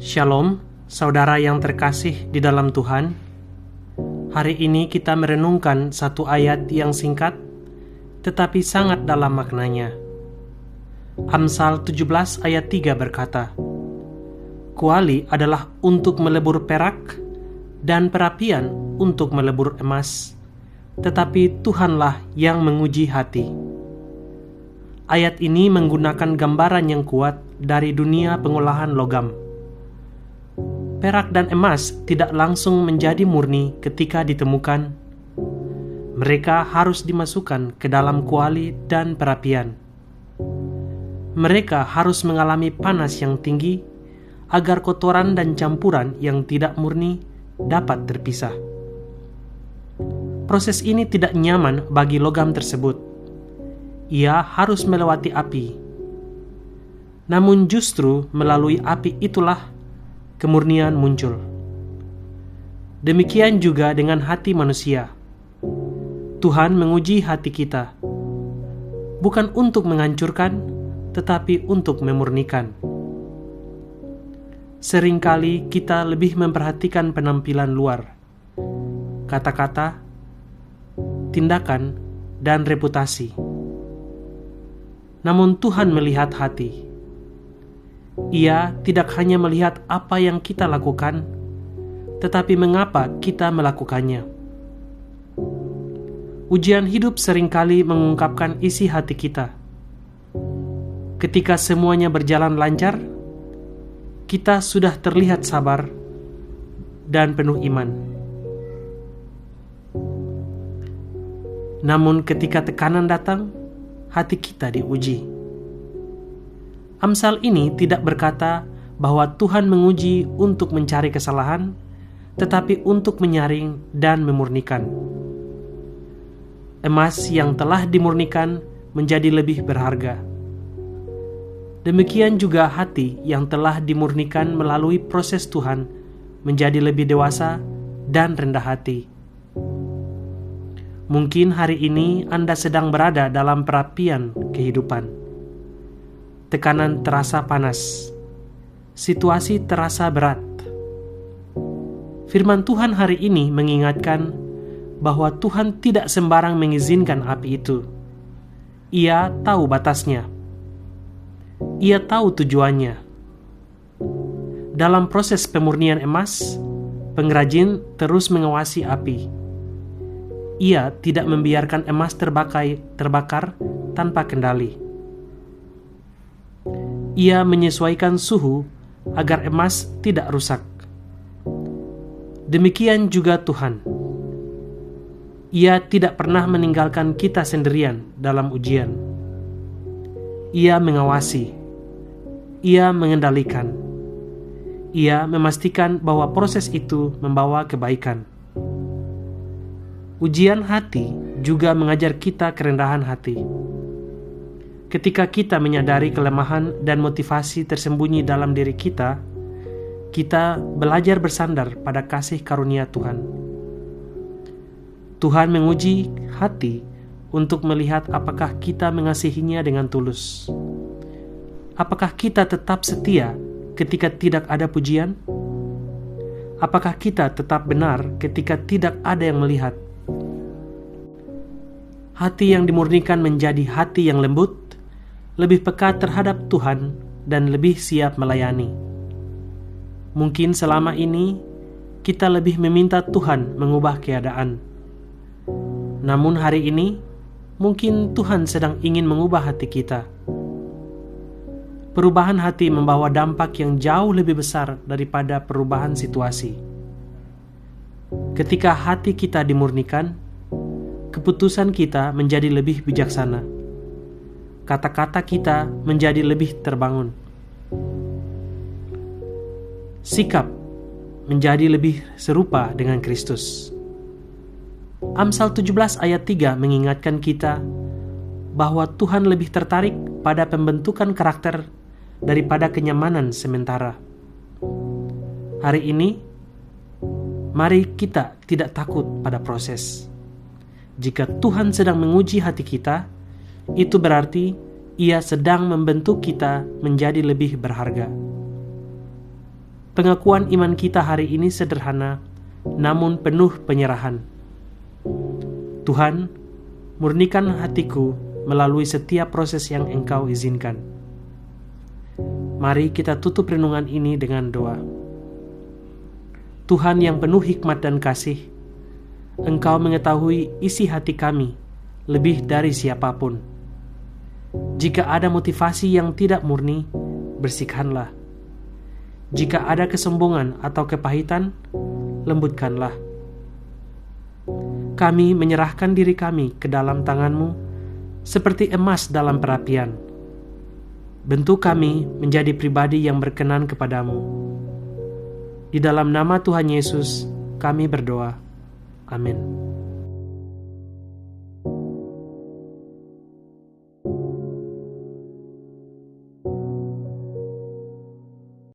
Shalom, saudara yang terkasih di dalam Tuhan. Hari ini kita merenungkan satu ayat yang singkat, tetapi sangat dalam maknanya. Amsal 17 ayat 3 berkata, "Kuali adalah untuk melebur perak, dan perapian untuk melebur emas, tetapi Tuhanlah yang menguji hati." Ayat ini menggunakan gambaran yang kuat dari dunia pengolahan logam. Perak dan emas tidak langsung menjadi murni ketika ditemukan. Mereka harus dimasukkan ke dalam kuali dan perapian. Mereka harus mengalami panas yang tinggi agar kotoran dan campuran yang tidak murni dapat terpisah. Proses ini tidak nyaman bagi logam tersebut. Ia harus melewati api. Namun justru melalui api itulah kemurnian muncul. Demikian juga dengan hati manusia. Tuhan menguji hati kita, bukan untuk menghancurkan, tetapi untuk memurnikan. Seringkali kita lebih memperhatikan penampilan luar, kata-kata, tindakan, dan reputasi. Namun Tuhan melihat hati. Ia tidak hanya melihat apa yang kita lakukan, tetapi mengapa kita melakukannya. Ujian hidup seringkali mengungkapkan isi hati kita. Ketika semuanya berjalan lancar, kita sudah terlihat sabar dan penuh iman. Namun ketika tekanan datang, hati kita diuji. Amsal ini tidak berkata bahwa Tuhan menguji untuk mencari kesalahan, tetapi untuk menyaring dan memurnikan. Emas yang telah dimurnikan menjadi lebih berharga. Demikian juga hati yang telah dimurnikan melalui proses Tuhan menjadi lebih dewasa dan rendah hati. Mungkin hari ini Anda sedang berada dalam perapian kehidupan. Tekanan terasa panas. Situasi terasa berat. Firman Tuhan hari ini mengingatkan bahwa Tuhan tidak sembarang mengizinkan api itu. Ia tahu batasnya. Ia tahu tujuannya. Dalam proses pemurnian emas, pengrajin terus mengawasi api. Ia tidak membiarkan emas terbakar tanpa kendali. Ia menyesuaikan suhu agar emas tidak rusak. Demikian juga Tuhan. Ia tidak pernah meninggalkan kita sendirian dalam ujian. Ia mengawasi. Ia mengendalikan. Ia memastikan bahwa proses itu membawa kebaikan. Ujian hati juga mengajar kita kerendahan hati. Ketika kita menyadari kelemahan dan motivasi tersembunyi dalam diri kita, kita belajar bersandar pada kasih karunia Tuhan. Tuhan menguji hati untuk melihat apakah kita mengasihinya dengan tulus. Apakah kita tetap setia ketika tidak ada pujian? Apakah kita tetap benar ketika tidak ada yang melihat? Hati yang dimurnikan menjadi hati yang lembut, lebih peka terhadap Tuhan, dan lebih siap melayani. Mungkin selama ini kita lebih meminta Tuhan mengubah keadaan. Namun hari ini, mungkin Tuhan sedang ingin mengubah hati kita. Perubahan hati membawa dampak yang jauh lebih besar daripada perubahan situasi. Ketika hati kita dimurnikan, keputusan kita menjadi lebih bijaksana. Kata-kata kita menjadi lebih terbangun. Sikap menjadi lebih serupa dengan Kristus. Amsal 17 ayat 3 mengingatkan kita bahwa Tuhan lebih tertarik pada pembentukan karakter daripada kenyamanan sementara. Hari ini, mari kita tidak takut pada proses. Jika Tuhan sedang menguji hati kita, itu berarti Ia sedang membentuk kita menjadi lebih berharga. Pengakuan iman kita hari ini sederhana, namun penuh penyerahan. Tuhan, murnikan hatiku melalui setiap proses yang Engkau izinkan. Mari kita tutup renungan ini dengan doa. Tuhan yang penuh hikmat dan kasih, Engkau mengetahui isi hati kami lebih dari siapapun. Jika ada motivasi yang tidak murni, bersihkanlah. Jika ada kesombongan atau kepahitan, lembutkanlah. Kami menyerahkan diri kami ke dalam tangan-Mu, seperti emas dalam perapian. Bentuk kami menjadi pribadi yang berkenan kepadamu. Di dalam nama Tuhan Yesus, kami berdoa. Amin.